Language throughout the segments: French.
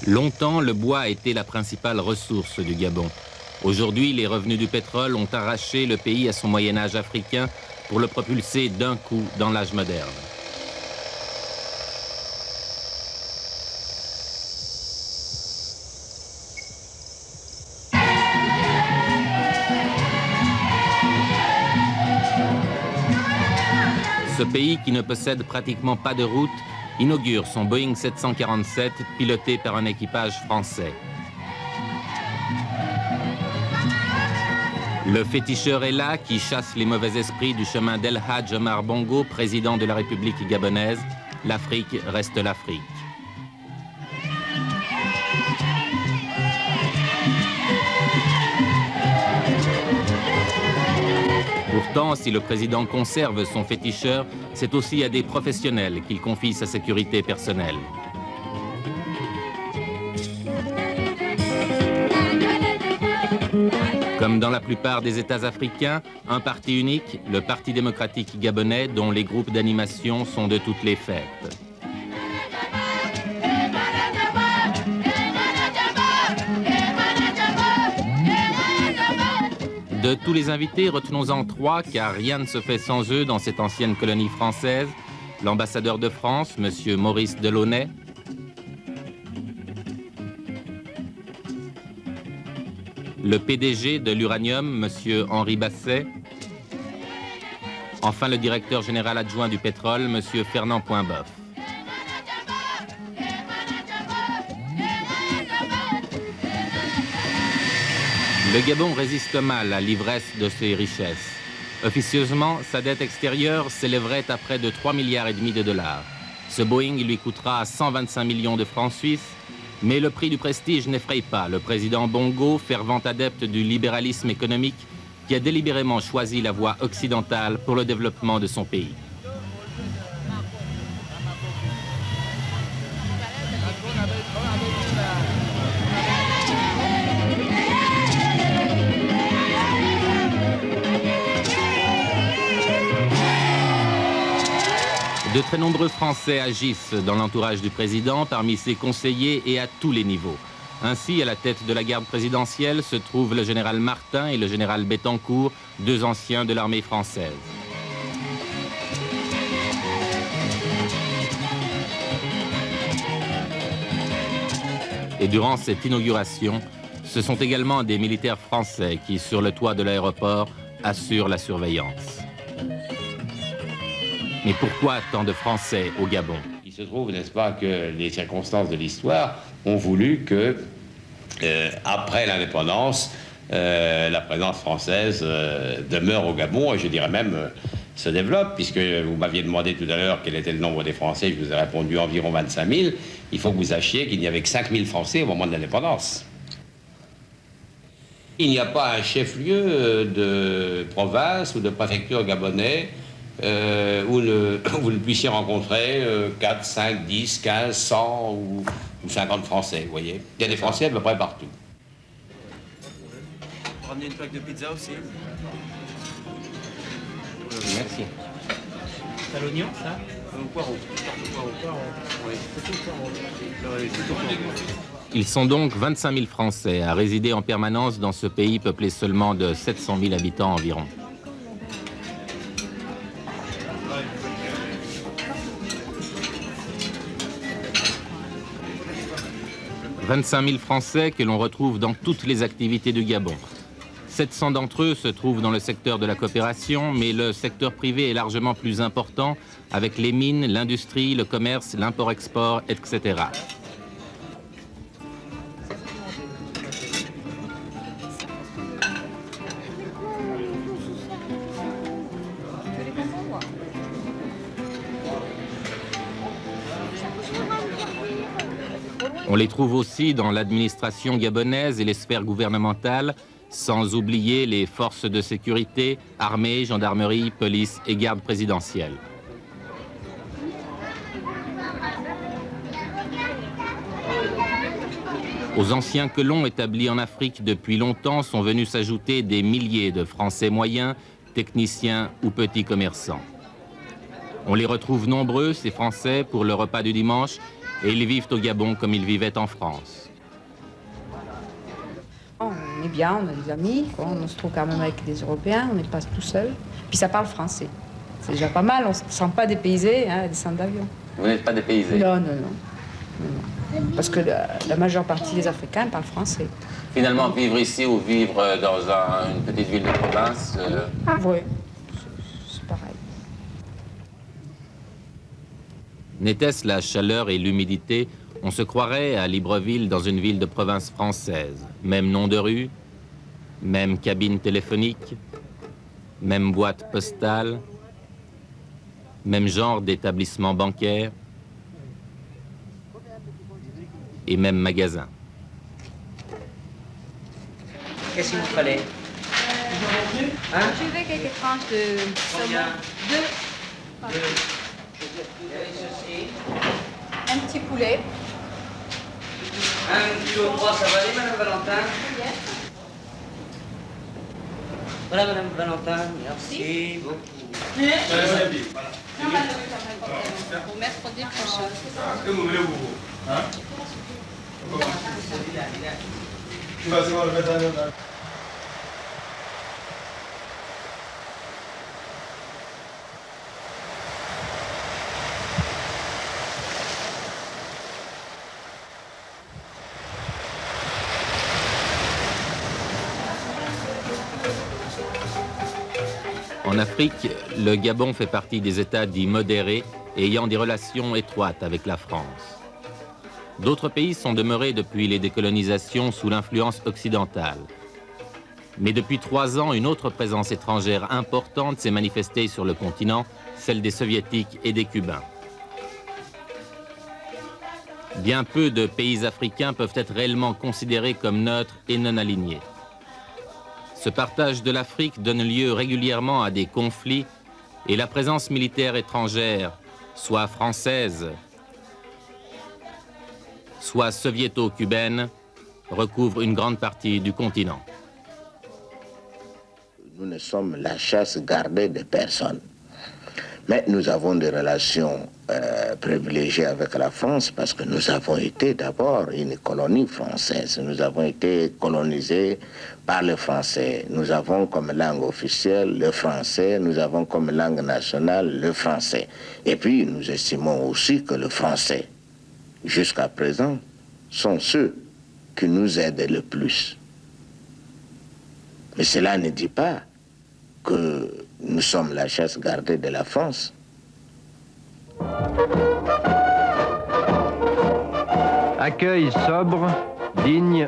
Longtemps, le bois a été la principale ressource du Gabon. Aujourd'hui, les revenus du pétrole ont arraché le pays à son Moyen-Âge africain pour le propulser d'un coup dans l'âge moderne. Ce pays, qui ne possède pratiquement pas de route, inaugure son Boeing 747 piloté par un équipage français. Le féticheur est là qui chasse les mauvais esprits du chemin d'El Hadj Omar Bongo, président de la République gabonaise. L'Afrique reste l'Afrique. Pourtant, si le président conserve son féticheur, c'est aussi à des professionnels qu'il confie sa sécurité personnelle. Comme dans la plupart des États africains, un parti unique, le Parti démocratique gabonais, dont les groupes d'animation sont de toutes les fêtes. De tous les invités, retenons-en 3, car rien ne se fait sans eux dans cette ancienne colonie française. L'ambassadeur de France, M. Maurice Delaunay. Le PDG de l'Uranium, M. Henri Basset. Enfin, le directeur général adjoint du pétrole, M. Fernand Poinboeuf. Le Gabon résiste mal à l'ivresse de ses richesses. Officieusement, sa dette extérieure s'élèverait à près de 3,5 milliards de dollars. Ce Boeing lui coûtera 125 millions de francs suisses, mais le prix du prestige n'effraie pas le président Bongo, fervent adepte du libéralisme économique, qui a délibérément choisi la voie occidentale pour le développement de son pays. De très nombreux Français agissent dans l'entourage du président, parmi ses conseillers et à tous les niveaux. Ainsi, à la tête de la garde présidentielle se trouvent le général Martin et le général Bettencourt, deux anciens de l'armée française. Et durant cette inauguration, ce sont également des militaires français qui, sur le toit de l'aéroport, assurent la surveillance. Mais pourquoi tant de Français au Gabon? Il se trouve, n'est-ce pas, que les circonstances de l'histoire ont voulu que, après l'indépendance, la présence française demeure au Gabon, et je dirais même se développe, puisque vous m'aviez demandé tout à l'heure quel était le nombre des Français, je vous ai répondu environ 25 000. Il faut que vous sachiez qu'il n'y avait que 5 000 Français au moment de l'indépendance. Il n'y a pas un chef-lieu de province ou de préfecture gabonais où vous ne puissiez rencontrer 4, 5, 10, 15, 100 ou 50 Français, vous voyez. Il y a des Français à peu près partout. Vous ramenez une plaque de pizza aussi. Merci. T'as l'oignon, ça? Poireau. Poireau. Oui, c'est tout poireau. Ils sont donc 25 000 Français à résider en permanence dans ce pays peuplé seulement de 700 000 habitants environ. « 25 000 Français que l'on retrouve dans toutes les activités du Gabon. 700 d'entre eux se trouvent dans le secteur de la coopération, mais le secteur privé est largement plus important avec les mines, l'industrie, le commerce, l'import-export, etc. On les trouve aussi dans l'administration gabonaise et les sphères gouvernementales, sans oublier les forces de sécurité, armée, gendarmerie, police et garde présidentielle. Aux anciens colons établis en Afrique depuis longtemps sont venus s'ajouter des milliers de Français moyens, techniciens ou petits commerçants. On les retrouve nombreux, ces Français, pour le repas du dimanche, et ils vivent au Gabon comme ils vivaient en France. On est bien, on a des amis, quoi. On se trouve quand même avec des Européens, on n'est pas tout seul. Puis ça parle français. C'est déjà pas mal, on ne se sent pas dépaysé, hein, descendre d'avion. Vous n'êtes pas dépaysé? Non. Parce que la majeure partie des Africains parlent français. Finalement, vivre ici ou vivre dans une petite ville de province Oui, c'est pareil. N'était-ce la chaleur et l'humidité? On se croirait à Libreville dans une ville de province française. Même nom de rue, même cabine téléphonique, même boîte postale, même genre d'établissement bancaire et même magasin. Qu'est-ce qu'il vous fallait? Je veux quelques tranches de saumon. Deux. Un petit poulet. 1,3 kg, ça va aller, Madame Valentin? Voilà, Madame Valentin, merci beaucoup. Pour mettre des prochains. En Afrique, le Gabon fait partie des États dits modérés et ayant des relations étroites avec la France. D'autres pays sont demeurés depuis les décolonisations sous l'influence occidentale. Mais depuis 3 ans, une autre présence étrangère importante s'est manifestée sur le continent, celle des Soviétiques et des Cubains. Bien peu de pays africains peuvent être réellement considérés comme neutres et non alignés. Ce partage de l'Afrique donne lieu régulièrement à des conflits et la présence militaire étrangère, soit française, soit soviéto-cubaine, recouvre une grande partie du continent. Nous ne sommes la chasse gardée de personne. Mais nous avons des relations privilégiées avec la France parce que nous avons été d'abord une colonie française. Nous avons été colonisés par les Français. Nous avons comme langue officielle le français, nous avons comme langue nationale le français. Et puis nous estimons aussi que le français, jusqu'à présent, sont ceux qui nous aident le plus. Mais cela ne dit pas que nous sommes la chasse gardée de la France. Accueil sobre, digne,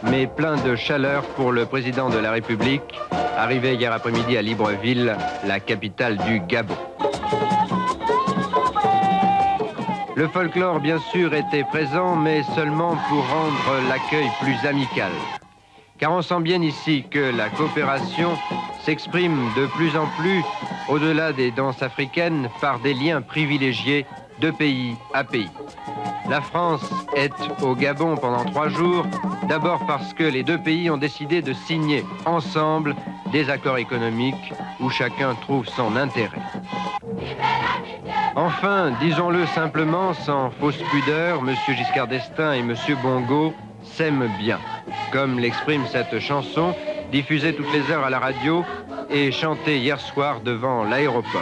mais plein de chaleur pour le président de la République, arrivé hier après-midi à Libreville, la capitale du Gabon. Le folklore, bien sûr, était présent, mais seulement pour rendre l'accueil plus amical. Car on sent bien ici que la coopération s'exprime de plus en plus, au-delà des danses africaines, par des liens privilégiés de pays à pays. La France est au Gabon pendant 3 jours, d'abord parce que les 2 pays ont décidé de signer ensemble des accords économiques où chacun trouve son intérêt. Enfin, disons-le simplement, sans fausse pudeur, M. Giscard d'Estaing et M. Bongo s'aiment bien, comme l'exprime cette chanson, diffusée toutes les heures à la radio et chantée hier soir devant l'aéroport.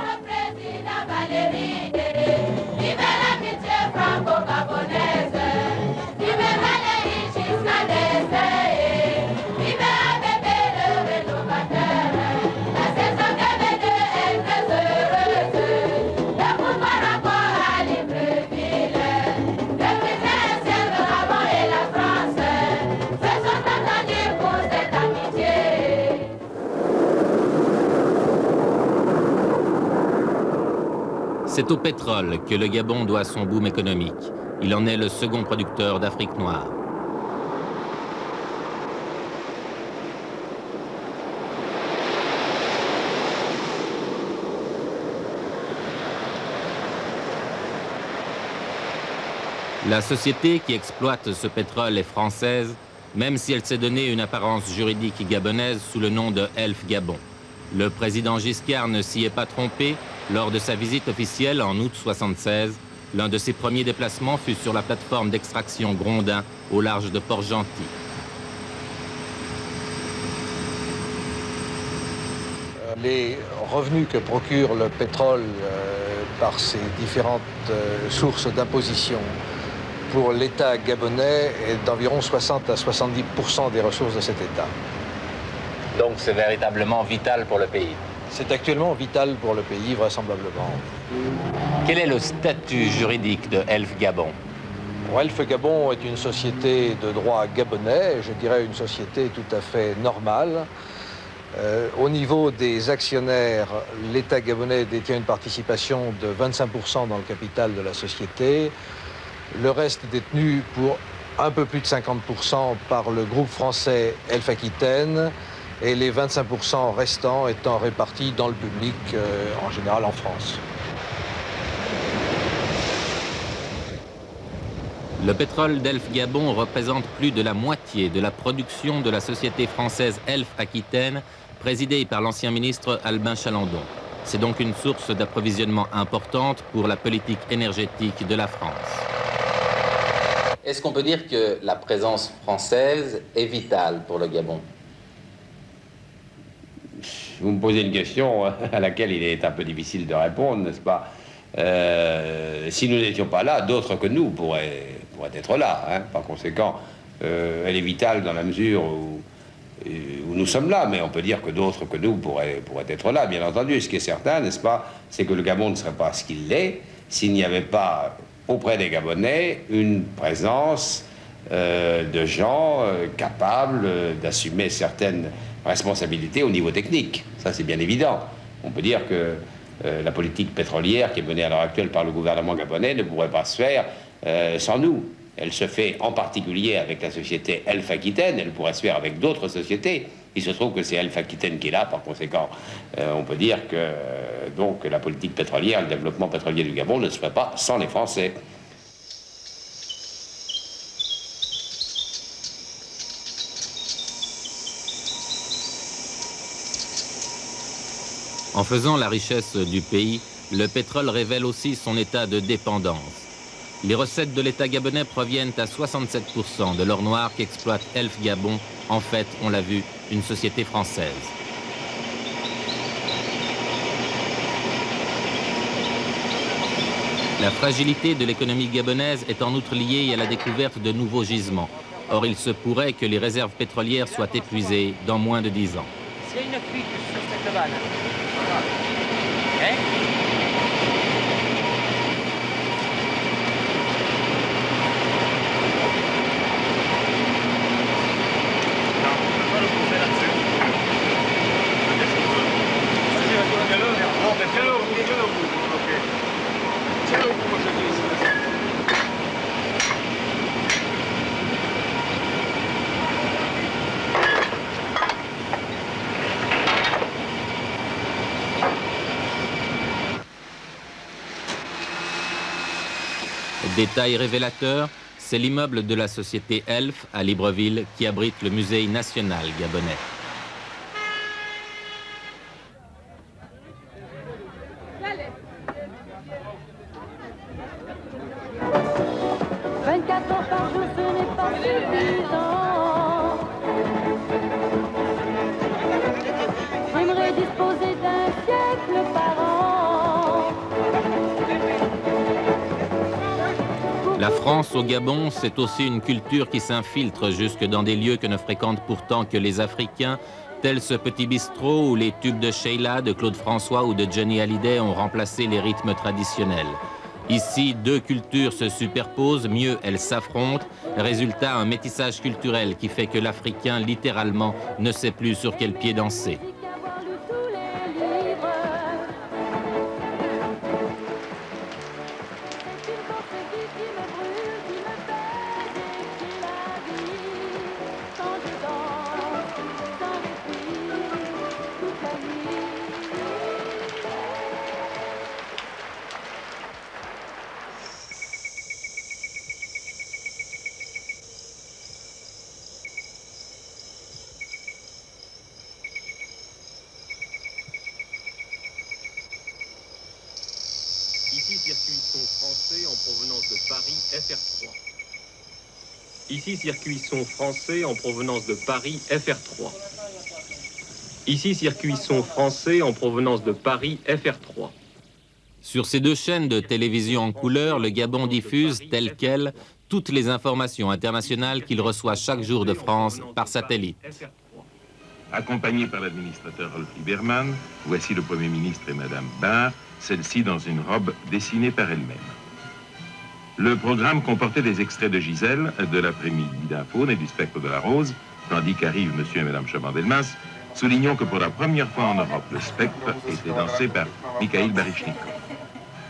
C'est au pétrole que le Gabon doit son boom économique. Il en est le second producteur d'Afrique noire. La société qui exploite ce pétrole est française, même si elle s'est donné une apparence juridique gabonaise sous le nom de Elf Gabon. Le président Giscard ne s'y est pas trompé lors de sa visite officielle en août 1976. L'un de ses premiers déplacements fut sur la plateforme d'extraction Grondin, au large de Port-Gentil. Les revenus que procure le pétrole par ses différentes sources d'imposition pour l'État gabonais est d'environ 60 à 70% des ressources de cet État. Donc c'est véritablement vital pour le pays. C'est actuellement vital pour le pays, vraisemblablement. Quel est le statut juridique de Elf Gabon? Elf Gabon est une société de droit gabonais, je dirais une société tout à fait normale. Au niveau des actionnaires, l'État gabonais détient une participation de 25% dans le capital de la société. Le reste est détenu pour un peu plus de 50% par le groupe français Elf Aquitaine et les 25% restants étant répartis dans le public, en général en France. Le pétrole d'Elf Gabon représente plus de la moitié de la production de la société française Elf Aquitaine, présidée par l'ancien ministre Albin Chalandon. C'est donc une source d'approvisionnement importante pour la politique énergétique de la France. Est-ce qu'on peut dire que la présence française est vitale pour le Gabon? Vous me posez une question à laquelle il est un peu difficile de répondre, n'est-ce pas? Si nous n'étions pas là, d'autres que nous pourraient être là. Hein. Par conséquent, elle est vitale dans la mesure où nous sommes là, mais on peut dire que d'autres que nous pourraient être là, bien entendu. Ce qui est certain, n'est-ce pas, c'est que le Gabon ne serait pas ce qu'il est s'il n'y avait pas auprès des Gabonais une présence de gens capables d'assumer certaines responsabilités au niveau technique. Ça, c'est bien évident. On peut dire que la politique pétrolière qui est menée à l'heure actuelle par le gouvernement gabonais ne pourrait pas se faire sans nous. Elle se fait en particulier avec la société Elf Aquitaine, elle pourrait se faire avec d'autres sociétés. Il se trouve que c'est Elf Aquitaine qui est là, par conséquent, on peut dire que donc, la politique pétrolière, le développement pétrolier du Gabon ne se ferait pas sans les Français. En faisant la richesse du pays, le pétrole révèle aussi son état de dépendance. Les recettes de l'État gabonais proviennent à 67% de l'or noir qu'exploite Elf Gabon, en fait, on l'a vu, une société française. La fragilité de l'économie gabonaise est en outre liée à la découverte de nouveaux gisements. Or, il se pourrait que les réserves pétrolières soient épuisées dans moins de 10 ans. S'il y a une fuite sur cette vanne, hein? Détail révélateur, c'est l'immeuble de la société Elf à Libreville qui abrite le musée national gabonais. La France au Gabon, c'est aussi une culture qui s'infiltre jusque dans des lieux que ne fréquentent pourtant que les Africains, tel ce petit bistrot où les tubes de Sheila, de Claude François ou de Johnny Hallyday ont remplacé les rythmes traditionnels. Ici, deux cultures se superposent, mieux elles s'affrontent. Résultat, un métissage culturel qui fait que l'Africain, littéralement, ne sait plus sur quel pied danser. Ici, circuit son français en provenance de Paris, FR3. Ici, circuit son français en provenance de Paris, FR3. Ici, circuit son français en provenance de Paris, FR3. Sur ces deux chaînes de télévision en couleur, le Gabon diffuse, telles quelles, toutes les informations internationales qu'il reçoit chaque jour de France par satellite. Accompagné par l'administrateur Rolf Lieberman, voici le Premier ministre et Madame Barr, celle-ci dans une robe dessinée par elle-même. Le programme comportait des extraits de Gisèle, de l'après-midi d'un faune et du spectre de la rose, tandis qu'arrivent Monsieur et Madame Chaban-Delmas. Soulignons que pour la première fois en Europe, le spectre était dansé par Mikhail Baryshnikov.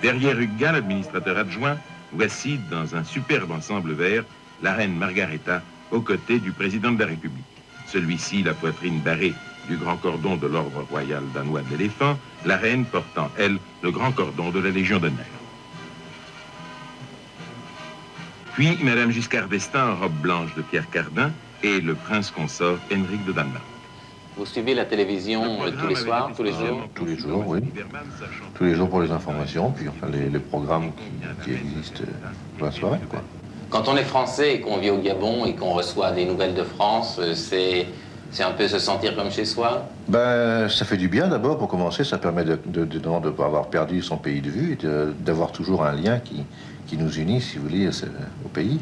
Derrière Hugga, l'administrateur adjoint, voici, dans un superbe ensemble vert, la reine Margaretha, aux côtés du président de la République. Celui-ci, la poitrine barrée du grand cordon de l'ordre royal danois de l'éléphant, la reine portant, elle, le grand cordon de la Légion d'honneur. Puis, Madame Giscard d'Estaing en robe blanche de Pierre Cardin et le prince consort Henrik de Danemark. Vous suivez la télévision tous les soirs, tous les jours? Tous les jours, oui. Tous les jours pour les informations, puis enfin les programmes qui existent pour la soirée, quoi. Quand on est français et qu'on vit au Gabon et qu'on reçoit des nouvelles de France, c'est un peu se sentir comme chez soi? Ben, ça fait du bien d'abord, pour commencer. Ça permet de ne pas avoir perdu son pays de vue et d'avoir toujours un lien qui nous unit, si vous voulez, au pays.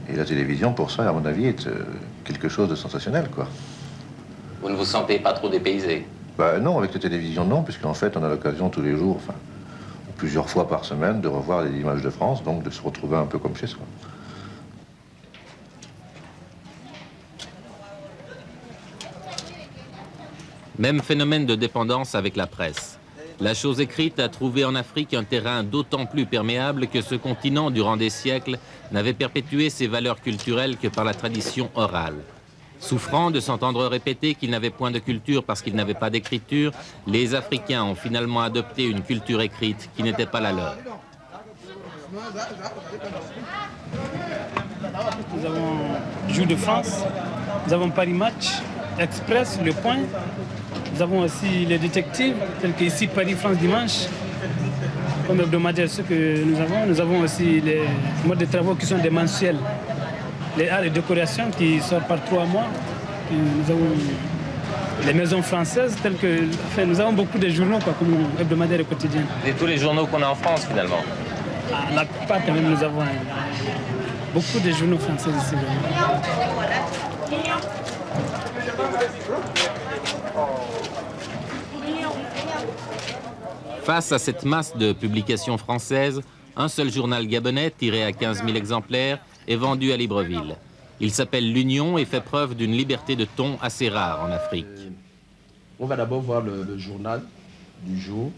Et la télévision, pour ça, à mon avis, est quelque chose de sensationnel, quoi. Vous ne vous sentez pas trop dépaysé? Ben non, avec la télévision, non, puisqu'en fait, on a l'occasion tous les jours, enfin, plusieurs fois par semaine, de revoir les images de France, donc de se retrouver un peu comme chez soi. Même phénomène de dépendance avec la presse. La chose écrite a trouvé en Afrique un terrain d'autant plus perméable que ce continent, durant des siècles, n'avait perpétué ses valeurs culturelles que par la tradition orale. Souffrant de s'entendre répéter qu'ils n'avaient point de culture parce qu'ils n'avaient pas d'écriture, les Africains ont finalement adopté une culture écrite qui n'était pas la leur. Nous avons Jour de France, nous avons Paris Match, Express, Le Point. Nous avons aussi les détectives, tels que ici Paris-France Dimanche. Comme hebdomadaire, ce que nous avons. Nous avons aussi les modes de travaux qui sont des mensuels. Les arts et décorations qui sortent par 3 mois. Et nous avons les maisons françaises, telles que... Enfin, nous avons beaucoup de journaux, quoi, comme hebdomadaire et quotidien. Et tous les journaux qu'on a en France, finalement? La plupart, quand même, nous avons beaucoup de journaux français ici. Face à cette masse de publications françaises, un seul journal gabonais, tiré à 15 000 exemplaires, est vendu à Libreville. Il s'appelle l'Union et fait preuve d'une liberté de ton assez rare en Afrique. On va d'abord voir le journal du jour.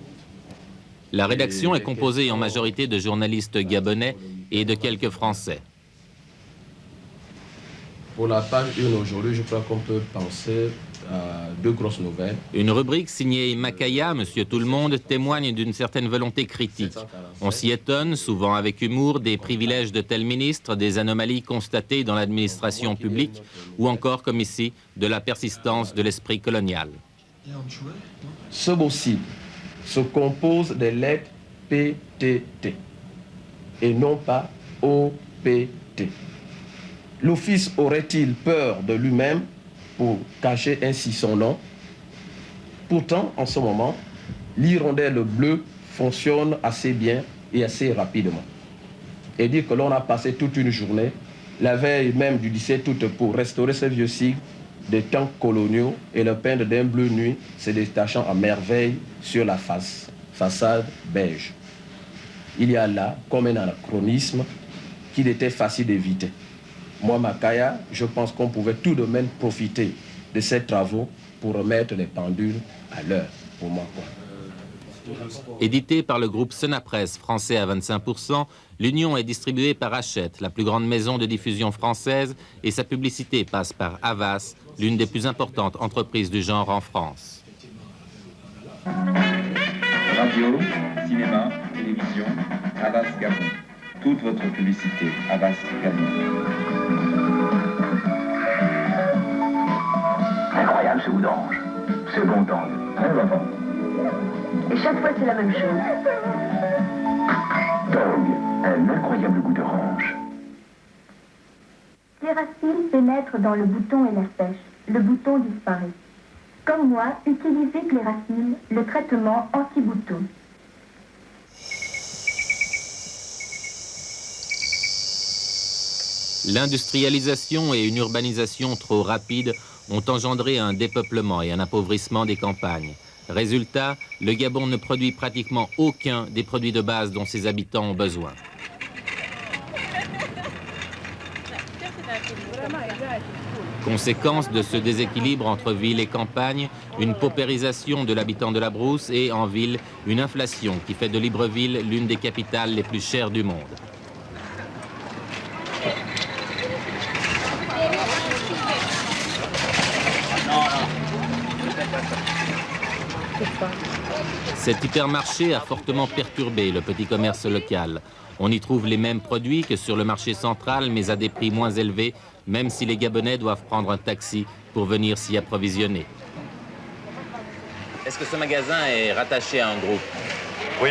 La rédaction est composée en majorité de journalistes gabonais et de quelques Français. Pour la page 1 aujourd'hui, je crois qu'on peut penser à 2 grosses nouvelles. Une rubrique signée Makaya, Monsieur Tout-le-Monde, témoigne d'une certaine volonté critique. On s'y étonne, souvent avec humour, des privilèges de tels ministres, des anomalies constatées dans l'administration publique, ou encore, comme ici, de la persistance de l'esprit colonial. Ce mot cible se compose des lettres PTT et non pas OPT. L'office aurait-il peur de lui-même pour cacher ainsi son nom? Pourtant, en ce moment, l'hirondelle bleue fonctionne assez bien et assez rapidement. Et dire que l'on a passé toute une journée, la veille même du 17 août, pour restaurer ce vieux sigle des temps coloniaux et le peindre d'un bleu nuit se détachant à merveille sur la façade beige. Il y a là comme un anachronisme qu'il était facile d'éviter. Moi, Makaya, je pense qu'on pouvait tout de même profiter de ces travaux pour remettre les pendules à l'heure, pour moi. Édité par le groupe Senapresse, français à 25%, l'Union est distribuée par Hachette, la plus grande maison de diffusion française, et sa publicité passe par Havas, l'une des plus importantes entreprises du genre en France. Radio, cinéma, télévision, Havas Gabon. Toute votre publicité, Havas Gabon. Incroyable ce goût d'orange. Ce bon temps. Très bon. Et chaque fois, c'est la même chose. un incroyable goût d'orange. Cléracil pénètre dans le bouton et la sèche. Le bouton disparaît. Comme moi, utilisez Cléracil, le traitement anti-bouton. L'industrialisation et une urbanisation trop rapides ont engendré un dépeuplement et un appauvrissement des campagnes. Résultat, le Gabon ne produit pratiquement aucun des produits de base dont ses habitants ont besoin. Conséquence de ce déséquilibre entre ville et campagne, une paupérisation de l'habitant de la brousse et, en ville, une inflation qui fait de Libreville l'une des capitales les plus chères du monde. Cet hypermarché a fortement perturbé le petit commerce local. On y trouve les mêmes produits que sur le marché central, mais à des prix moins élevés, même si les Gabonais doivent prendre un taxi pour venir s'y approvisionner. Est-ce que ce magasin est rattaché à un groupe? Oui,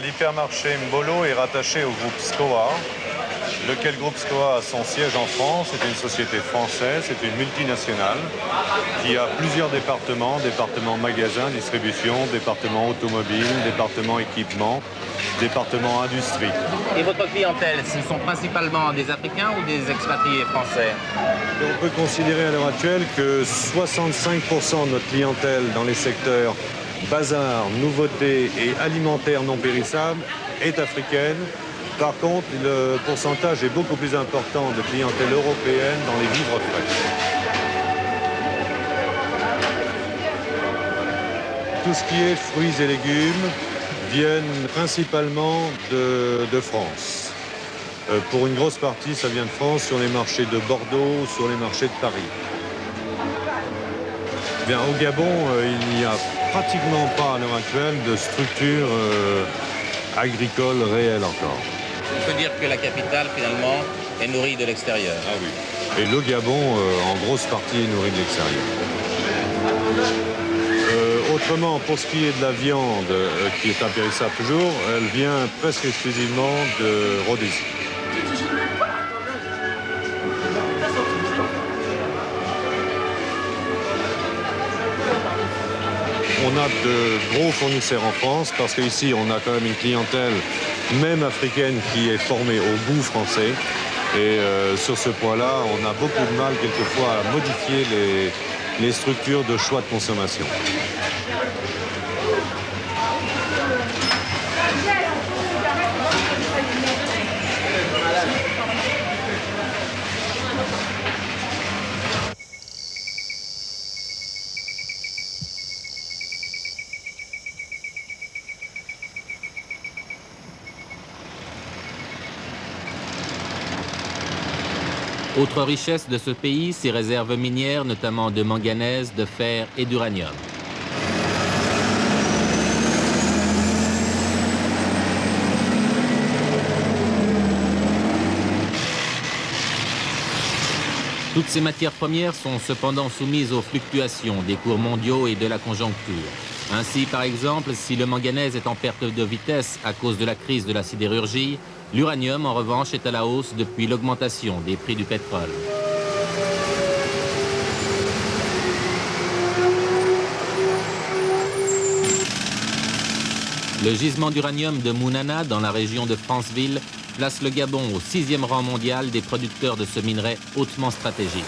l'hypermarché Mbolo est rattaché au groupe SCOA, lequel groupe SCOA a son siège en France. C'est une société française, c'est une multinationale qui a plusieurs départements, département magasin, distribution, département automobile, département équipement, département industrie. Et votre clientèle, ce sont principalement des Africains ou des expatriés français? Et on peut considérer à l'heure actuelle que 65% de notre clientèle dans les secteurs bazar, nouveautés et alimentaires non périssables est africaine. Par contre, le pourcentage est beaucoup plus important de clientèle européenne dans les vivres frais. Tout ce qui est fruits et légumes viennent principalement de France. Pour une grosse partie, ça vient de France sur les marchés de Bordeaux, sur les marchés de Paris. Bien, au Gabon, il n'y a pratiquement pas à l'heure actuelle de structure agricole réelle encore. On peut dire que la capitale, finalement, est nourrie de l'extérieur. Ah oui. Et le Gabon, en grosse partie, est nourri de l'extérieur. Autrement, pour ce qui est de la viande, qui est impérissable toujours, elle vient presque exclusivement de Rhodésie. On a de gros fournisseurs en France parce qu'ici, on a quand même une clientèle, même africaine, qui est formée au goût français. Et sur ce point-là, on a beaucoup de mal quelquefois à modifier les structures de choix de consommation. Autre richesse de ce pays, ses réserves minières, notamment de manganèse, de fer et d'uranium. Toutes ces matières premières sont cependant soumises aux fluctuations des cours mondiaux et de la conjoncture. Ainsi, par exemple, si le manganèse est en perte de vitesse à cause de la crise de la sidérurgie, l'uranium, en revanche, est à la hausse depuis l'augmentation des prix du pétrole. Le gisement d'uranium de Mounana, dans la région de Franceville, place le Gabon au 6e rang mondial des producteurs de ce minerai hautement stratégique.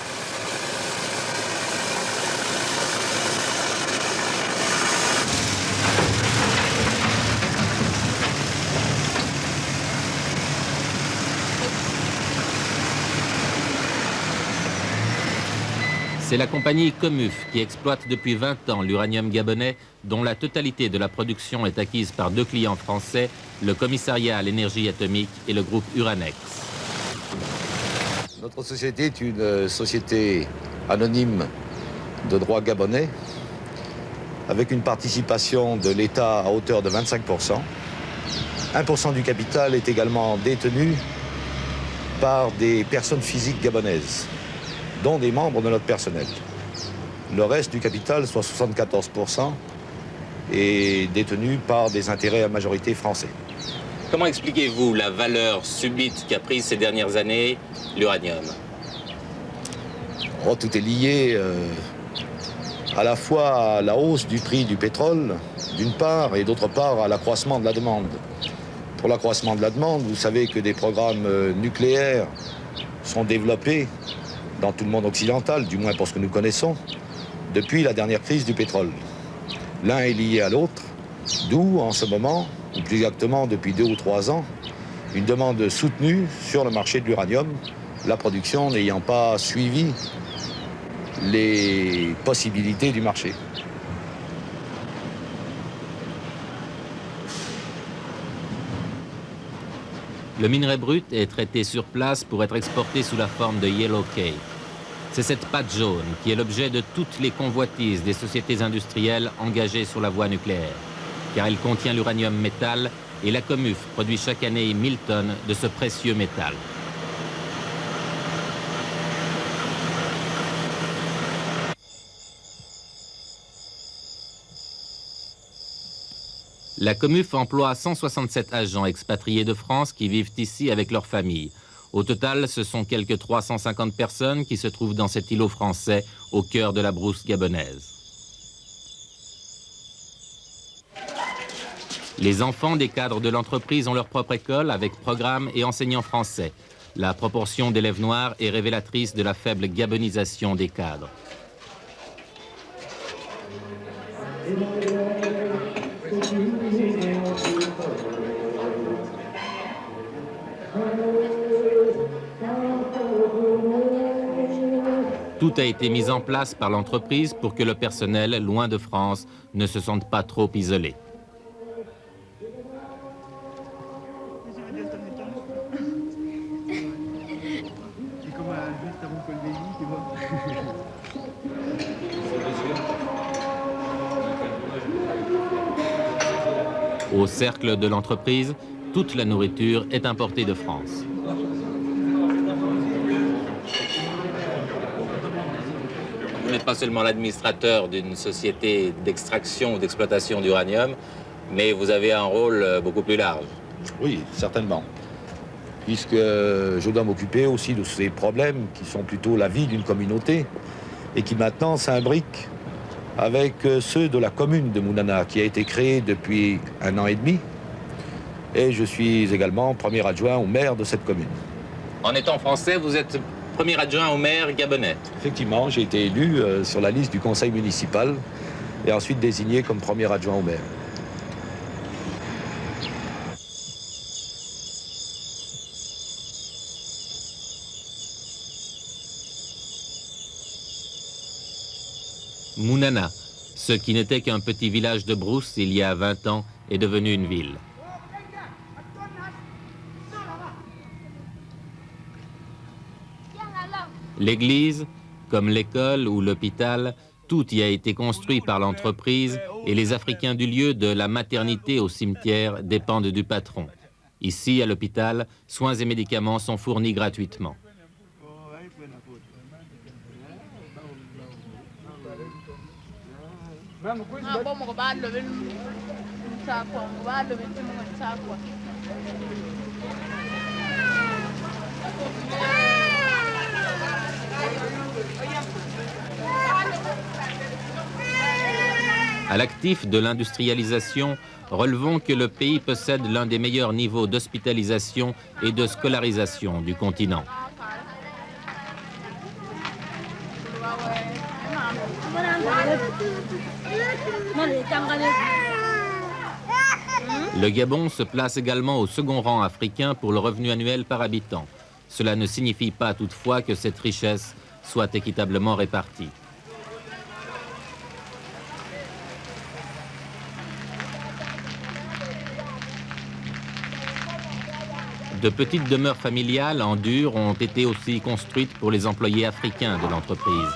C'est la compagnie Comuf qui exploite depuis 20 ans l'uranium gabonais, dont la totalité de la production est acquise par 2 clients français, le Commissariat à l'énergie atomique et le groupe Uranex. Notre société est une société anonyme de droit gabonais, avec une participation de l'État à hauteur de 25%. 1% du capital est également détenu par des personnes physiques gabonaises, dont des membres de notre personnel. Le reste du capital, soit 74%, est détenu par des intérêts à majorité français. Comment expliquez-vous la valeur subite qu'a prise ces dernières années l'uranium? Oh, tout est lié à la fois à la hausse du prix du pétrole, d'une part, et d'autre part à l'accroissement de la demande. Pour l'accroissement de la demande, vous savez que des programmes nucléaires sont développés dans tout le monde occidental, du moins pour ce que nous connaissons, depuis la dernière crise du pétrole. L'un est lié à l'autre, d'où en ce moment, ou plus exactement depuis 2 ou 3 ans, une demande soutenue sur le marché de l'uranium, la production n'ayant pas suivi les possibilités du marché. Le minerai brut est traité sur place pour être exporté sous la forme de yellow cake. C'est cette pâte jaune qui est l'objet de toutes les convoitises des sociétés industrielles engagées sur la voie nucléaire, car elle contient l'uranium métal et la Comuf produit chaque année 1000 tonnes de ce précieux métal. La Comuf emploie 167 agents expatriés de France qui vivent ici avec leurs familles. Au total, ce sont quelques 350 personnes qui se trouvent dans cet îlot français au cœur de la brousse gabonaise. Les enfants des cadres de l'entreprise ont leur propre école avec programme et enseignants français. La proportion d'élèves noirs est révélatrice de la faible gabonisation des cadres. Tout a été mis en place par l'entreprise pour que le personnel, loin de France, ne se sente pas trop isolé. Au cercle de l'entreprise, toute la nourriture est importée de France. Vous n'êtes pas seulement l'administrateur d'une société d'extraction ou d'exploitation d'uranium, mais vous avez un rôle beaucoup plus large. Oui, certainement. Puisque je dois m'occuper aussi de ces problèmes qui sont plutôt la vie d'une communauté et qui maintenant s'imbriquent avec ceux de la commune de Mounana qui a été créée depuis 1 an et demi. Et je suis également premier adjoint au maire de cette commune. En étant français, vous êtes premier adjoint au maire gabonais. Effectivement, j'ai été élu sur la liste du conseil municipal et ensuite désigné comme premier adjoint au maire. Mounana, ce qui n'était qu'un petit village de brousse il y a 20 ans, est devenu une ville. L'église, comme l'école ou l'hôpital, tout y a été construit par l'entreprise et les Africains du lieu, de la maternité au cimetière, dépendent du patron. Ici, à l'hôpital, soins et médicaments sont fournis gratuitement. À l'actif de l'industrialisation, relevons que le pays possède l'un des meilleurs niveaux d'hospitalisation et de scolarisation du continent. Le Gabon se place également au second rang africain pour le revenu annuel par habitant. Cela ne signifie pas toutefois que cette richesse soit équitablement répartie. De petites demeures familiales en dur ont été aussi construites pour les employés africains de l'entreprise.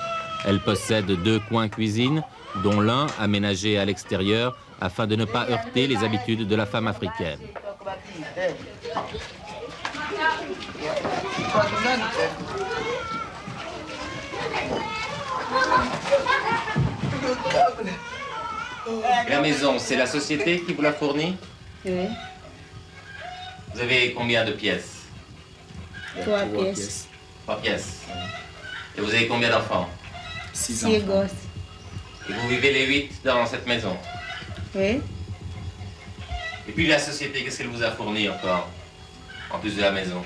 Elles possèdent 2 coins cuisine, dont l'un aménagé à l'extérieur afin de ne pas heurter les habitudes de la femme africaine. La maison, c'est la société qui vous la fournit? Oui. Vous avez combien de pièces? 3 pièces. 3 pièces. Et vous avez combien d'enfants? 6 gosses. Et vous vivez les 8 dans cette maison? Oui. Et puis la société, qu'est-ce qu'elle vous a fourni encore, en plus de la maison?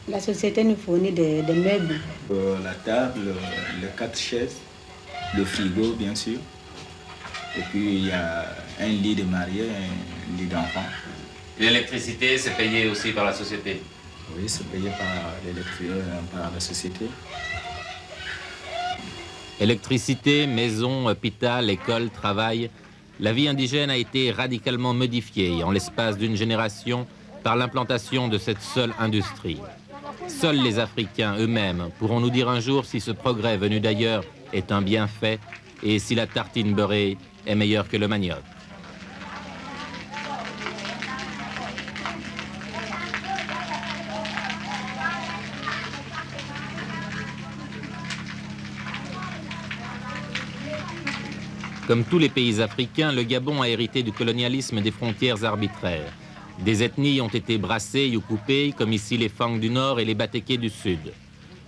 La société nous fournit des meubles. La table, les 4 chaises, le frigo bien sûr. Et puis il y a un lit de mariée, un lit d'enfant. L'électricité, c'est payé aussi par la société? Oui, c'est payé par la société. Électricité, maison, hôpital, école, travail. La vie indigène a été radicalement modifiée en l'espace d'une génération par l'implantation de cette seule industrie. Seuls les Africains eux-mêmes pourront nous dire un jour si ce progrès venu d'ailleurs est un bienfait et si la tartine beurrée est meilleure que le manioc. Comme tous les pays africains, le Gabon a hérité du colonialisme des frontières arbitraires. Des ethnies ont été brassées ou coupées, comme ici les Fang du Nord et les Batékés du Sud.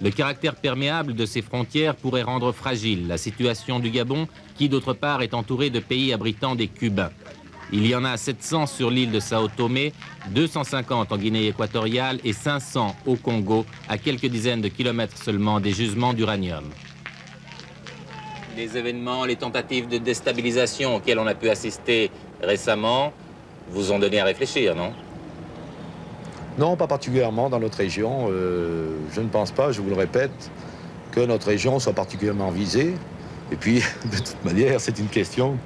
Le caractère perméable de ces frontières pourrait rendre fragile la situation du Gabon, qui d'autre part est entouré de pays abritant des Cubains. Il y en a 700 sur l'île de Sao Tomé, 250 en Guinée équatoriale et 500 au Congo, à quelques dizaines de kilomètres seulement des gisements d'uranium. Les événements, les tentatives de déstabilisation auxquelles on a pu assister récemment vous ont donné à réfléchir, non? Non, pas particulièrement dans notre région. Je ne pense pas, je vous le répète, que notre région soit particulièrement visée. Et puis, de toute manière, c'est une question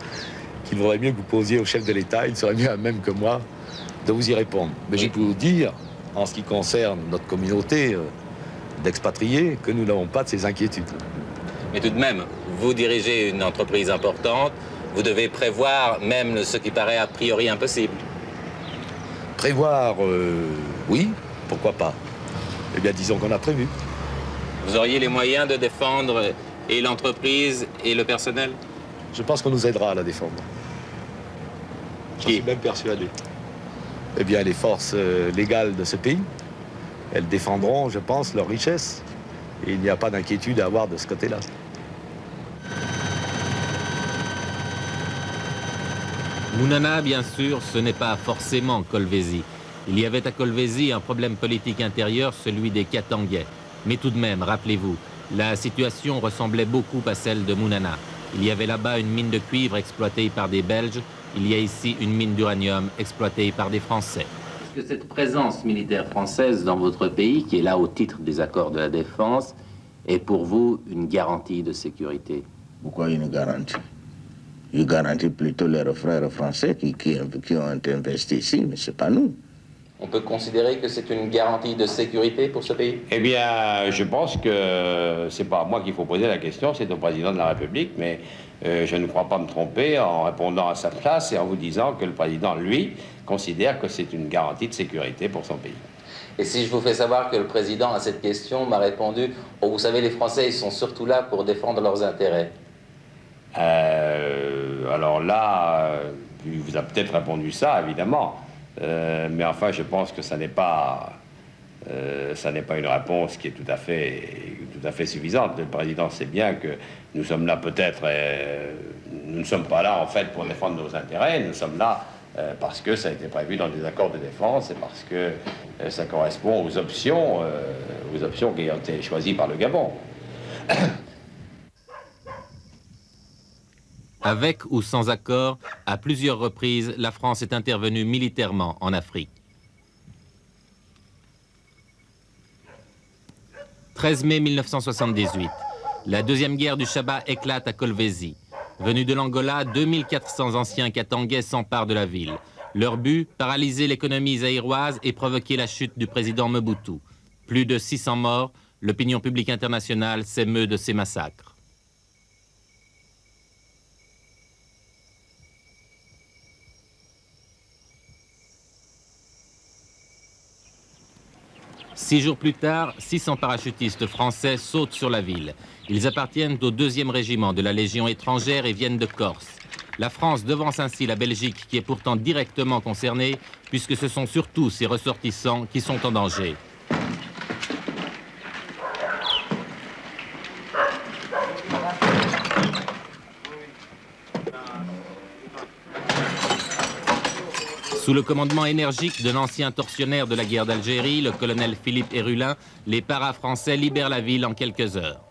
qu'il vaudrait mieux que vous posiez au chef de l'État. Il serait mieux à même que moi de vous y répondre. Mais je peux vous dire, en ce qui concerne notre communauté d'expatriés, que nous n'avons pas de ces inquiétudes. Mais tout de même, vous dirigez une entreprise importante, vous devez prévoir même ce qui paraît a priori impossible. Prévoir, oui, pourquoi pas? Eh bien, disons qu'on a prévu. Vous auriez les moyens de défendre et l'entreprise et le personnel? Je pense qu'on nous aidera à la défendre. J'en suis même persuadé. Eh bien, les forces légales de ce pays, elles défendront, je pense, leur richesse. Et il n'y a pas d'inquiétude à avoir de ce côté-là. Mounana, bien sûr, ce n'est pas forcément Kolwezi. Il y avait à Kolwezi un problème politique intérieur, celui des Katangais. Mais tout de même, rappelez-vous, la situation ressemblait beaucoup à celle de Mounana. Il y avait là-bas une mine de cuivre exploitée par des Belges. Il y a ici une mine d'uranium exploitée par des Français. Est-ce que cette présence militaire française dans votre pays, qui est là au titre des accords de la défense, est pour vous une garantie de sécurité? Pourquoi une garantie? Il garantit plutôt leurs frères français qui ont investi ici, mais ce n'est pas nous. On peut considérer que c'est une garantie de sécurité pour ce pays? Eh bien, je pense que c'est pas à moi qu'il faut poser la question, c'est au président de la République, mais je ne crois pas me tromper en répondant à sa place et en vous disant que le président, lui, considère que c'est une garantie de sécurité pour son pays. Et si je vous fais savoir que le président, à cette question, m'a répondu « Oh, vous savez, les Français, ils sont surtout là pour défendre leurs intérêts ». Alors là, il vous a peut-être répondu ça, évidemment. Mais enfin, je pense que ça n'est pas une réponse qui est tout à fait suffisante. Le président sait bien que nous sommes là peut-être... nous ne sommes pas là, en fait, pour défendre nos intérêts. Nous sommes là parce que ça a été prévu dans des accords de défense et parce que ça correspond aux options qui ont été choisies par le Gabon. Avec ou sans accord, à plusieurs reprises, la France est intervenue militairement en Afrique. 13 mai 1978, la deuxième guerre du Shaba éclate à Kolwezi. Venus de l'Angola, 2400 anciens Katangais s'emparent de la ville. Leur but, paralyser l'économie zaïroise et provoquer la chute du président Mobutu. Plus de 600 morts, l'opinion publique internationale s'émeut de ces massacres. Six jours plus tard, 600 parachutistes français sautent sur la ville. Ils appartiennent au 2e régiment de la Légion étrangère et viennent de Corse. La France devance ainsi la Belgique, qui est pourtant directement concernée, puisque ce sont surtout ses ressortissants qui sont en danger. Sous le commandement énergique de l'ancien tortionnaire de la guerre d'Algérie, le colonel Philippe Hérulin, les paras-français libèrent la ville en quelques heures.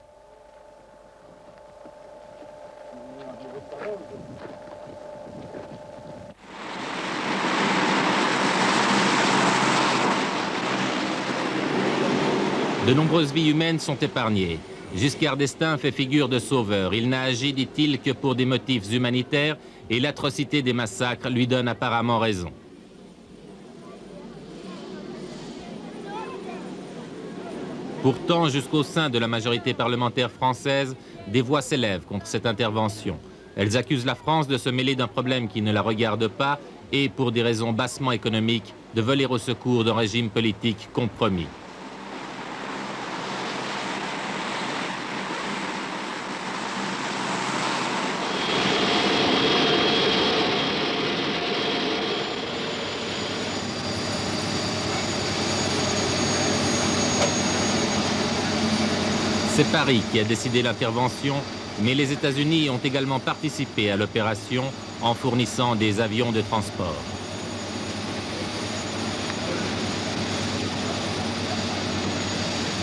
De nombreuses vies humaines sont épargnées. Giscard d'Estaing fait figure de sauveur. Il n'a agi, dit-il, que pour des motifs humanitaires et l'atrocité des massacres lui donne apparemment raison. Pourtant, jusqu'au sein de la majorité parlementaire française, des voix s'élèvent contre cette intervention. Elles accusent la France de se mêler d'un problème qui ne la regarde pas et, pour des raisons bassement économiques, de voler au secours d'un régime politique compromis. C'est Paris qui a décidé l'intervention, mais les États-Unis ont également participé à l'opération en fournissant des avions de transport.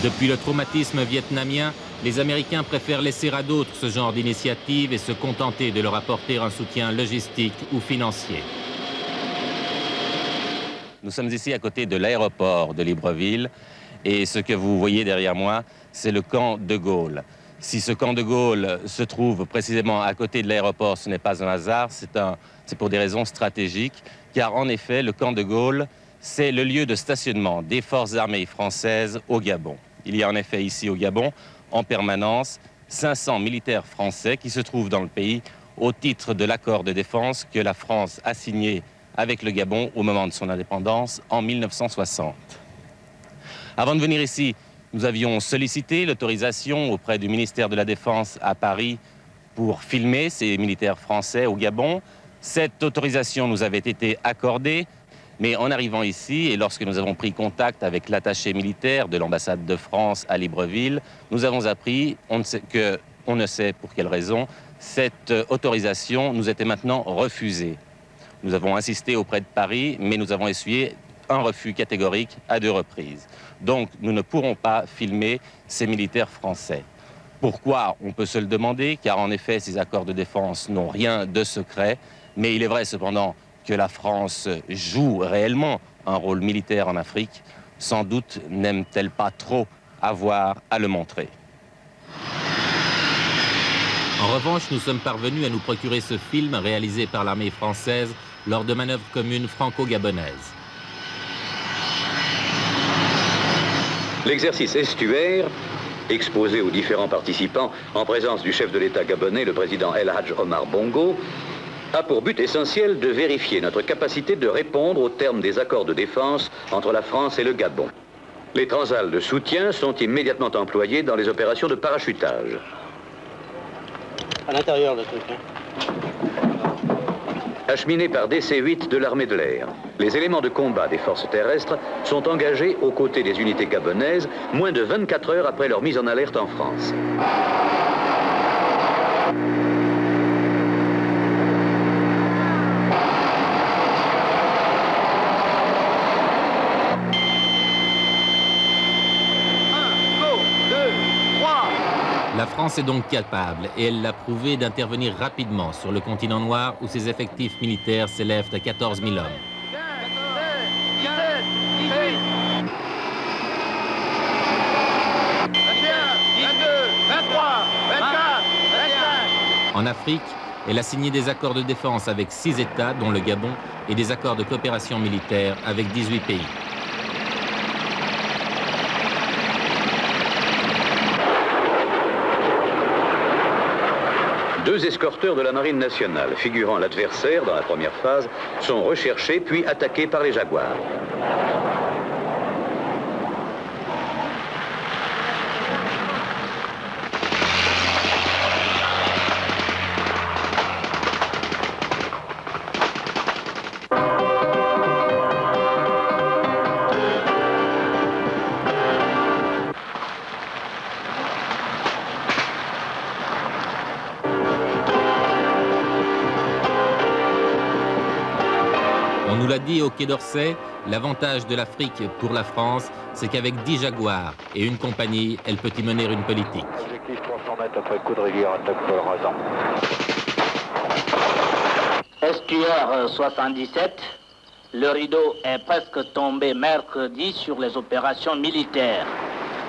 Depuis le traumatisme vietnamien, les Américains préfèrent laisser à d'autres ce genre d'initiative et se contenter de leur apporter un soutien logistique ou financier. Nous sommes ici à côté de l'aéroport de Libreville et ce que vous voyez derrière moi, c'est le camp de Gaulle. Si ce camp de Gaulle se trouve précisément à côté de l'aéroport, ce n'est pas un hasard, c'est pour des raisons stratégiques, car en effet, le camp de Gaulle, c'est le lieu de stationnement des forces armées françaises au Gabon. Il y a en effet ici au Gabon, en permanence, 500 militaires français qui se trouvent dans le pays au titre de l'accord de défense que la France a signé avec le Gabon au moment de son indépendance en 1960. Avant de venir ici, nous avions sollicité l'autorisation auprès du ministère de la Défense à Paris pour filmer ces militaires français au Gabon. Cette autorisation nous avait été accordée, mais en arrivant ici, et lorsque nous avons pris contact avec l'attaché militaire de l'ambassade de France à Libreville, nous avons appris on ne sait pour quelle raison, cette autorisation nous était maintenant refusée. Nous avons insisté auprès de Paris, mais nous avons essuyé un refus catégorique à 2 reprises. Donc, nous ne pourrons pas filmer ces militaires français. Pourquoi? On peut se le demander, car en effet, ces accords de défense n'ont rien de secret, mais il est vrai cependant que la France joue réellement un rôle militaire en Afrique. Sans doute n'aime-t-elle pas trop avoir à le montrer. En revanche, nous sommes parvenus à nous procurer ce film réalisé par l'armée française lors de manœuvres communes franco-gabonaises. L'exercice estuaire, exposé aux différents participants en présence du chef de l'État gabonais, le président El Hadj Omar Bongo, a pour but essentiel de vérifier notre capacité de répondre aux termes des accords de défense entre la France et le Gabon. Les transals de soutien sont immédiatement employés dans les opérations de parachutage. À l'intérieur, le truc, hein. Acheminés par DC-8 de l'armée de l'air, les éléments de combat des forces terrestres sont engagés aux côtés des unités gabonaises moins de 24 heures après leur mise en alerte en France. La France est donc capable, et elle l'a prouvé, d'intervenir rapidement sur le continent noir où ses effectifs militaires s'élèvent à 14 000 hommes. En Afrique, elle a signé des accords de défense avec 6 États, dont le Gabon, et des accords de coopération militaire avec 18 pays. Deux escorteurs de la Marine nationale, figurant l'adversaire dans la première phase, sont recherchés puis attaqués par les Jaguars. On nous l'a dit au Quai d'Orsay, l'avantage de l'Afrique pour la France, c'est qu'avec 10 Jaguars et une compagnie, elle peut y mener une politique. Objectif 300 mètres après coup de rivière, attaque rasant. Estuaire 77, le rideau est presque tombé mercredi sur les opérations militaires.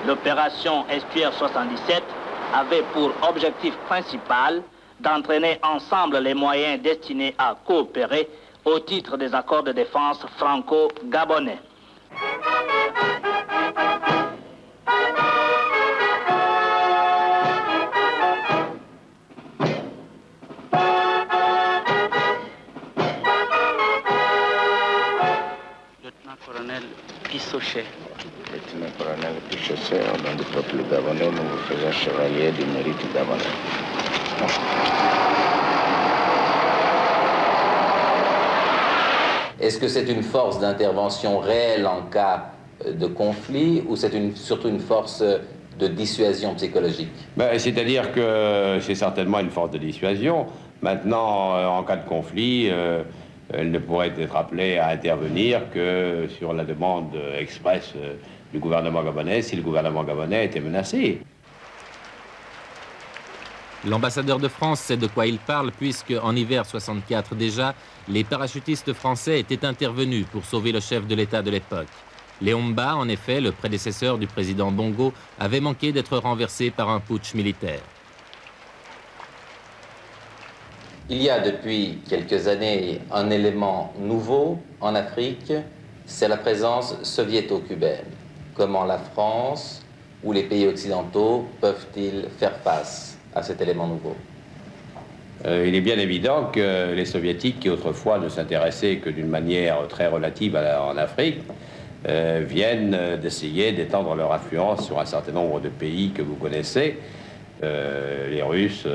L'opération Estuaire 77 avait pour objectif principal d'entraîner ensemble les moyens destinés à coopérer au titre des accords de défense franco-gabonais. Lieutenant-colonel Pissochet. Lieutenant-colonel Pissochet, au nom du peuple gabonais, nous vous faisons chevalier du mérite gabonais. Est-ce que c'est une force d'intervention réelle en cas de conflit ou c'est surtout une force de dissuasion psychologique? C'est-à-dire que c'est certainement une force de dissuasion. Maintenant, en cas de conflit, elle ne pourrait être appelée à intervenir que sur la demande expresse du gouvernement gabonais, si le gouvernement gabonais était menacé. L'ambassadeur de France sait de quoi il parle puisque, en hiver 64 déjà, les parachutistes français étaient intervenus pour sauver le chef de l'État de l'époque. Léon Mba, en effet, le prédécesseur du président Bongo, avait manqué d'être renversé par un putsch militaire. Il y a depuis quelques années un élément nouveau en Afrique, c'est la présence soviéto-cubaine. Comment la France ou les pays occidentaux peuvent-ils faire face à cet élément nouveau? Il est bien évident que les soviétiques, qui autrefois ne s'intéressaient que d'une manière très relative en Afrique, viennent d'essayer d'étendre leur influence sur un certain nombre de pays que vous connaissez. Les Russes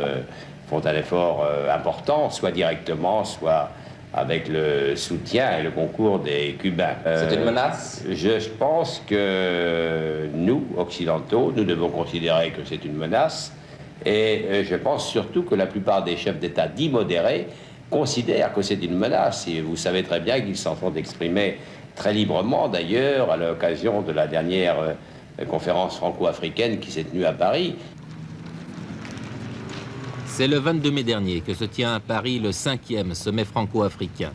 font un effort important, soit directement, soit avec le soutien et le concours des Cubains. C'est une menace? Je pense que nous, Occidentaux, nous devons considérer que c'est une menace. Et je pense surtout que la plupart des chefs d'État dits modérés considèrent que c'est une menace. Et vous savez très bien qu'ils s'en sont exprimés très librement, d'ailleurs, à l'occasion de la dernière conférence franco-africaine qui s'est tenue à Paris. C'est le 22 mai dernier que se tient à Paris le 5e sommet franco-africain.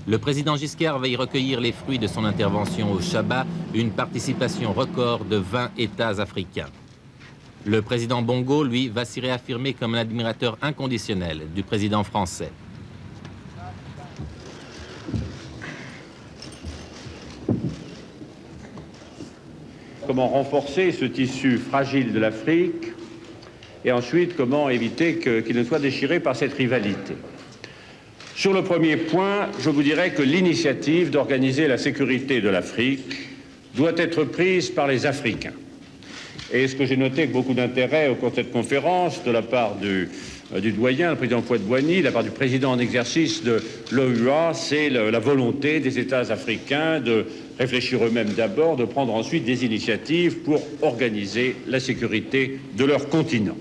Le président Giscard va y recueillir les fruits de son intervention au Chabat, une participation record de 20 États africains. Le président Bongo, lui, va s'y réaffirmer comme un admirateur inconditionnel du président français. Comment renforcer ce tissu fragile de l'Afrique et ensuite comment éviter qu'il ne soit déchiré par cette rivalité. Sur le premier point, je vous dirais que l'initiative d'organiser la sécurité de l'Afrique doit être prise par les Africains. Et ce que j'ai noté avec beaucoup d'intérêt au cours de cette conférence, de la part du doyen, le président Houphouët-Boigny, de la part du président en exercice de l'OUA, c'est la volonté des États africains de réfléchir eux-mêmes d'abord, de prendre ensuite des initiatives pour organiser la sécurité de leur continent.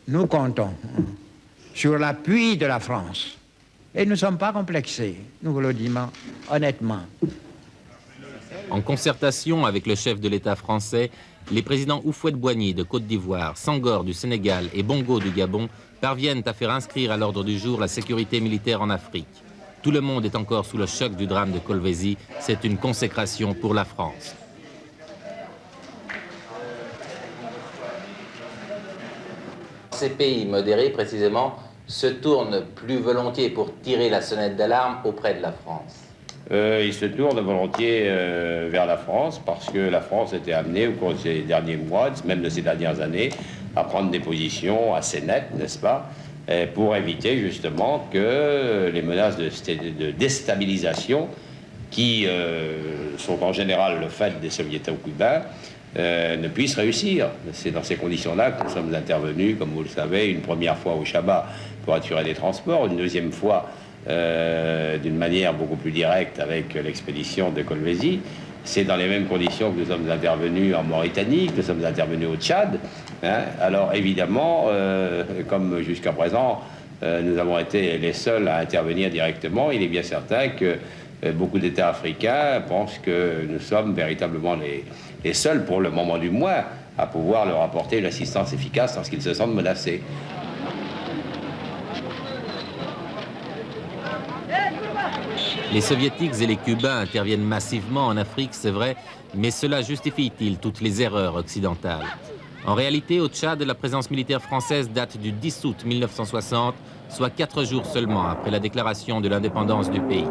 Nous comptons sur l'appui de la France. Et nous ne sommes pas complexés, nous vous le disons honnêtement. En concertation avec le chef de l'État français, les présidents Houphouët-Boigny de Côte d'Ivoire, Senghor du Sénégal et Bongo du Gabon parviennent à faire inscrire à l'ordre du jour la sécurité militaire en Afrique. Tout le monde est encore sous le choc du drame de Kolwezi. C'est une consécration pour la France. Ces pays modérés, précisément, se tournent plus volontiers pour tirer la sonnette d'alarme auprès de la France. Ils se tournent volontiers vers la France parce que la France était amenée au cours de ces derniers mois, même de ces dernières années, à prendre des positions assez nettes, n'est-ce pas, pour éviter justement que les menaces de déstabilisation qui sont en général le fait des soviéto-cubains ne puissent réussir. C'est dans ces conditions-là que nous sommes intervenus, comme vous le savez, une première fois au Chabat pour assurer les transports, une deuxième fois d'une manière beaucoup plus directe avec l'expédition de Kolwezi. C'est dans les mêmes conditions que nous sommes intervenus en Mauritanie, que nous sommes intervenus au Tchad. Hein. Alors évidemment, comme jusqu'à présent, nous avons été les seuls à intervenir directement. Il est bien certain que beaucoup d'États africains pensent que nous sommes véritablement les seuls, pour le moment du moins, à pouvoir leur apporter une assistance efficace lorsqu'ils se sentent menacés. Les Soviétiques et les Cubains interviennent massivement en Afrique, c'est vrai, mais cela justifie-t-il toutes les erreurs occidentales? En réalité, au Tchad, la présence militaire française date du 10 août 1960, soit 4 jours seulement après la déclaration de l'indépendance du pays.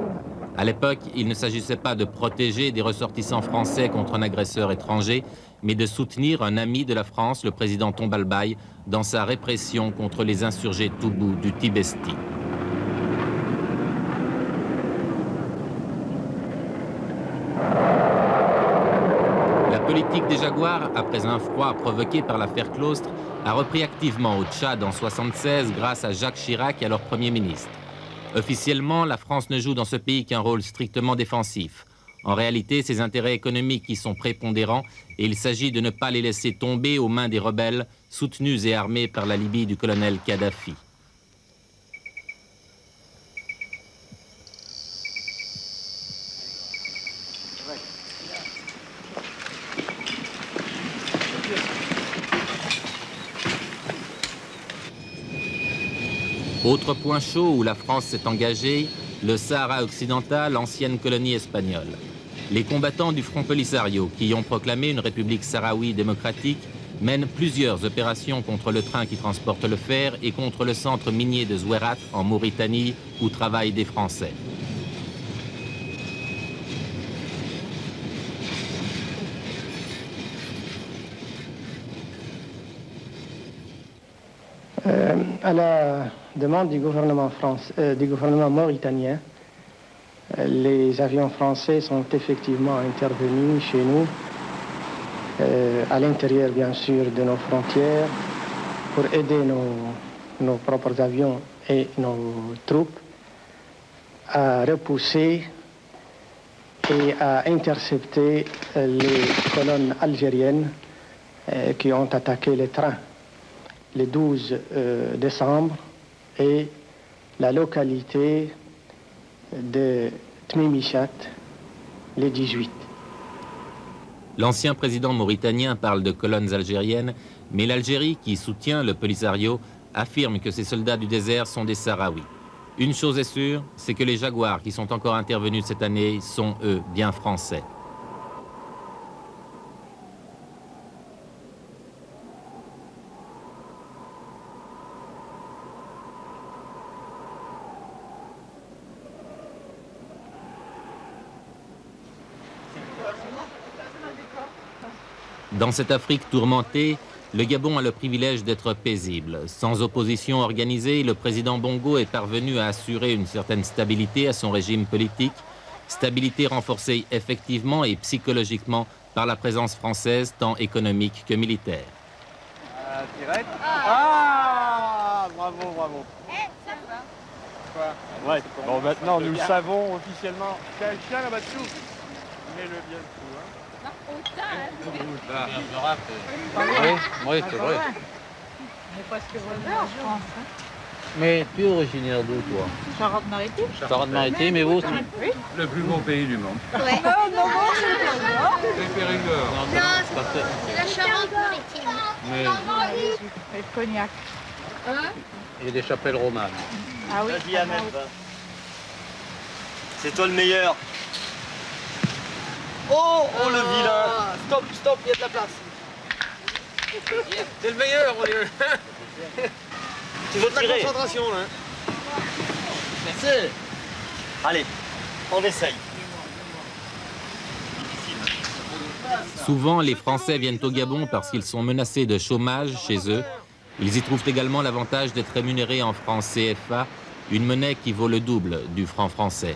À l'époque, il ne s'agissait pas de protéger des ressortissants français contre un agresseur étranger, mais de soutenir un ami de la France, le président Tombalbaye, dans sa répression contre les insurgés Toubou du Tibesti. La politique des Jaguars, après un froid provoqué par l'affaire Claustre, a repris activement au Tchad en 1976 grâce à Jacques Chirac, alors Premier ministre. Officiellement, la France ne joue dans ce pays qu'un rôle strictement défensif. En réalité, ses intérêts économiques y sont prépondérants et il s'agit de ne pas les laisser tomber aux mains des rebelles soutenus et armés par la Libye du colonel Kadhafi. Autre point chaud où la France s'est engagée, le Sahara occidental, ancienne colonie espagnole. Les combattants du Front Polisario, qui ont proclamé une république sahraoui démocratique, mènent plusieurs opérations contre le train qui transporte le fer et contre le centre minier de Zouérat en Mauritanie, où travaillent des Français. À la demande du gouvernement mauritanien, les avions français sont effectivement intervenus chez nous, à l'intérieur bien sûr de nos frontières, pour aider nos propres avions et nos troupes à repousser et à intercepter les colonnes algériennes qui ont attaqué les trains le 12 décembre et la localité de Tmimichat le 18. L'ancien président mauritanien parle de colonnes algériennes, mais l'Algérie, qui soutient le Polisario, affirme que ces soldats du désert sont des Sahraouis. Une chose est sûre, c'est que les Jaguars qui sont encore intervenus cette année sont, eux, bien français. Dans cette Afrique tourmentée, le Gabon a le privilège d'être paisible. Sans opposition organisée, le président Bongo est parvenu à assurer une certaine stabilité à son régime politique, stabilité renforcée effectivement et psychologiquement par la présence française tant économique que militaire. Direct. Ah, bravo, bravo. Quoi? Ouais. Bon, maintenant nous le savons officiellement. Chien là-bas dessous. Mets-le bien dessous. Hein. Oui, c'est vrai. On est presque voisins en France. Mais tu es originaire d'où, toi? Charente-Maritime. Charente-Maritime, et vous? Oui. Le plus beau pays du monde. Ouais. Non, C'est Périgord. non, c'est la Charente-Maritime. Mais... Et le cognac. Et des chapelles romanes. Ah oui. Vas-y, Ahmed, va. C'est toi le meilleur. Oh, oh le vilain. Stop, stop, il y a de la place. C'est le meilleur, mon Dieu. Tu veux tirer? La concentration, là. Merci. Allez, on essaye. Souvent, les Français viennent au Gabon parce qu'ils sont menacés de chômage chez eux. Ils y trouvent également l'avantage d'être rémunérés en francs CFA, une monnaie qui vaut le double du franc français.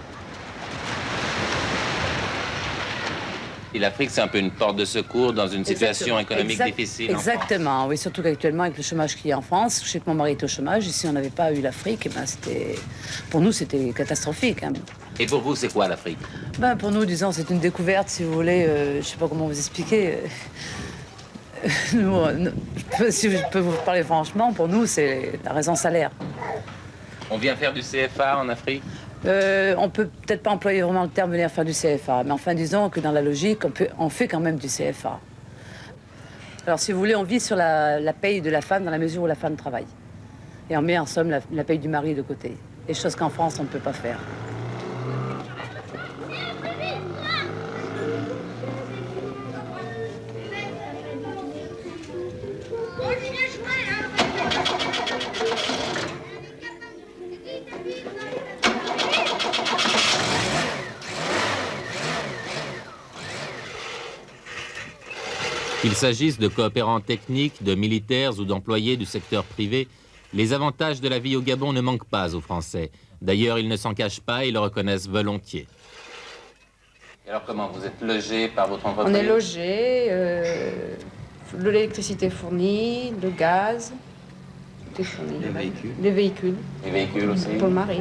Et l'Afrique, c'est un peu une porte de secours dans une situation économique difficile. Exactement, oui, surtout qu'actuellement, avec le chômage qu'il y a en France, je sais que mon mari est au chômage, et si on n'avait pas eu l'Afrique, ben pour nous, c'était catastrophique. Hein. Et pour vous, c'est quoi l'Afrique? Ben, pour nous, disons, c'est une découverte, si vous voulez, je ne sais pas comment vous expliquer. Si je peux vous parler franchement, pour nous, c'est la raison salaire. On vient faire du CFA en Afrique? On peut peut-être pas employer vraiment le terme venir faire du CFA, mais enfin disons que dans la logique, on fait quand même du CFA. Alors si vous voulez, on vit sur la paye de la femme dans la mesure où la femme travaille. Et on met en somme la paye du mari de côté. Des choses qu'en France, on ne peut pas faire. Qu'il s'agisse de coopérants techniques, de militaires ou d'employés du secteur privé, les avantages de la vie au Gabon ne manquent pas aux Français. D'ailleurs, ils ne s'en cachent pas et le reconnaissent volontiers. Et alors comment, vous êtes logé par votre entreprise? On est logé, l'électricité fournie, le gaz, tout est fourni. Les véhicules? Les véhicules. Les véhicules aussi? Pour le mari.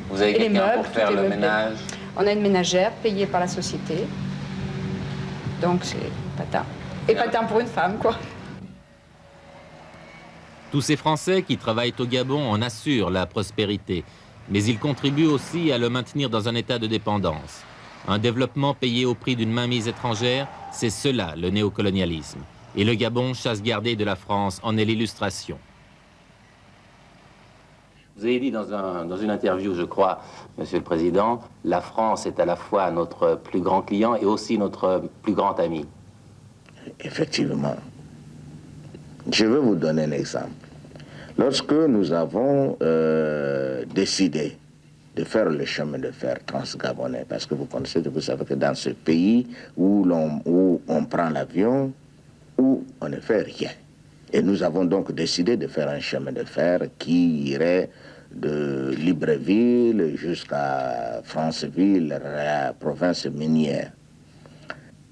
Vous avez quelqu'un pour faire le ménage? On a une ménagère payée par la société. Donc c'est patin. Et patin pour une femme, quoi. Tous ces Français qui travaillent au Gabon en assurent la prospérité, mais ils contribuent aussi à le maintenir dans un état de dépendance. Un développement payé au prix d'une mainmise étrangère, c'est cela le néocolonialisme. Et le Gabon, chasse gardée de la France, en est l'illustration. Vous avez dit dans une interview, je crois, Monsieur le Président, la France est à la fois notre plus grand client et aussi notre plus grand ami. Effectivement. Je vais vous donner un exemple. Lorsque nous avons décidé de faire le chemin de fer transgabonais, parce que vous savez que dans ce pays où on prend l'avion, où on ne fait rien. Et nous avons donc décidé de faire un chemin de fer qui irait de Libreville jusqu'à Franceville, la province minière.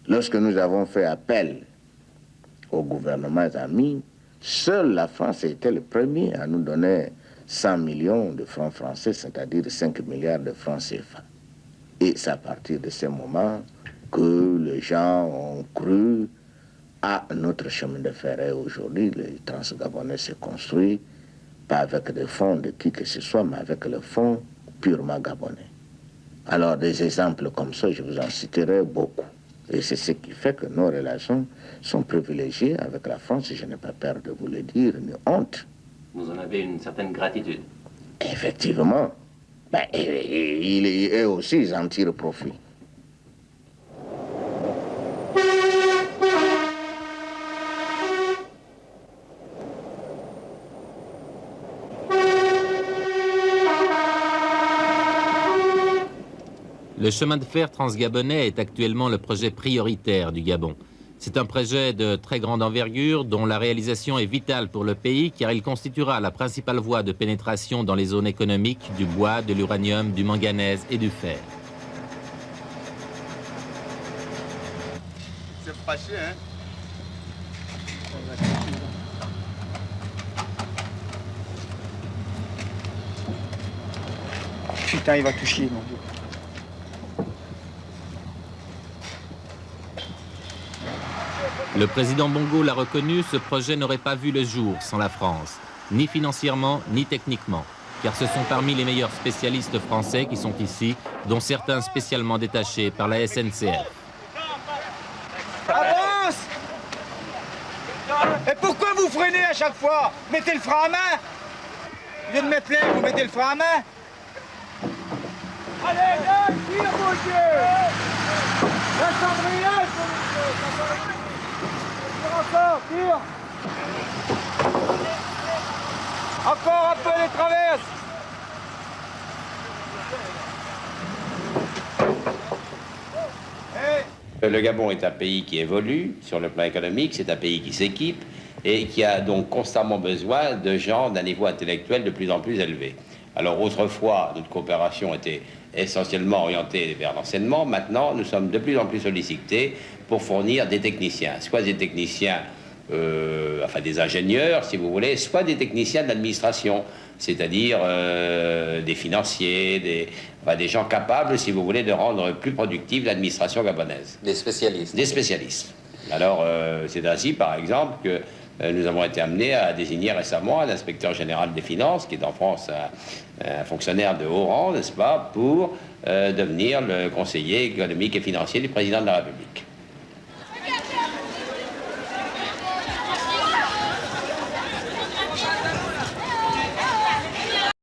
Lorsque nous avons fait appel au gouvernement ami, seule la France était le premier à nous donner 100 millions de francs français, c'est-à-dire 5 milliards de francs CFA. Et c'est à partir de ce moment que les gens ont cru à notre chemin de fer. Et aujourd'hui, le Transgabonais se construit, pas avec des fonds de qui que ce soit, mais avec le fonds purement gabonais. Alors, des exemples comme ça, je vous en citerai beaucoup. Et c'est ce qui fait que nos relations sont privilégiées avec la France, et je n'ai pas peur de vous le dire, ni honte. Vous en avez une certaine gratitude. Effectivement. Ben, eux aussi, ils en tirent profit. Le chemin de fer transgabonais est actuellement le projet prioritaire du Gabon. C'est un projet de très grande envergure dont la réalisation est vitale pour le pays car il constituera la principale voie de pénétration dans les zones économiques du bois, de l'uranium, du manganèse et du fer. C'est fâché, hein? Putain, il va tout chier, mon Dieu. Le président Bongo l'a reconnu, ce projet n'aurait pas vu le jour sans la France, ni financièrement, ni techniquement, car ce sont parmi les meilleurs spécialistes français qui sont ici, dont certains spécialement détachés par la SNCF. Avance! Et pourquoi vous freinez à chaque fois? Mettez le frein à main! Au lieu de mettre l'air, vous mettez le frein à main! Allez, là, tire, mon Dieu! La cendrière, encore, tire! Encore un peu les traverses! Le Gabon est un pays qui évolue sur le plan économique, c'est un pays qui s'équipe et qui a donc constamment besoin de gens d'un niveau intellectuel de plus en plus élevé. Alors autrefois, notre coopération était essentiellement orientée vers l'enseignement. Maintenant, nous sommes de plus en plus sollicités pour fournir des techniciens, soit des techniciens, enfin des ingénieurs, si vous voulez, soit des techniciens de l'administration, c'est-à-dire des financiers, des gens capables, si vous voulez, de rendre plus productive l'administration gabonaise. Des spécialistes. Des spécialistes. Alors, c'est ainsi, par exemple, que nous avons été amenés à désigner récemment un inspecteur général des finances, qui est en France un fonctionnaire de haut rang, n'est-ce pas, pour devenir le conseiller économique et financier du président de la République.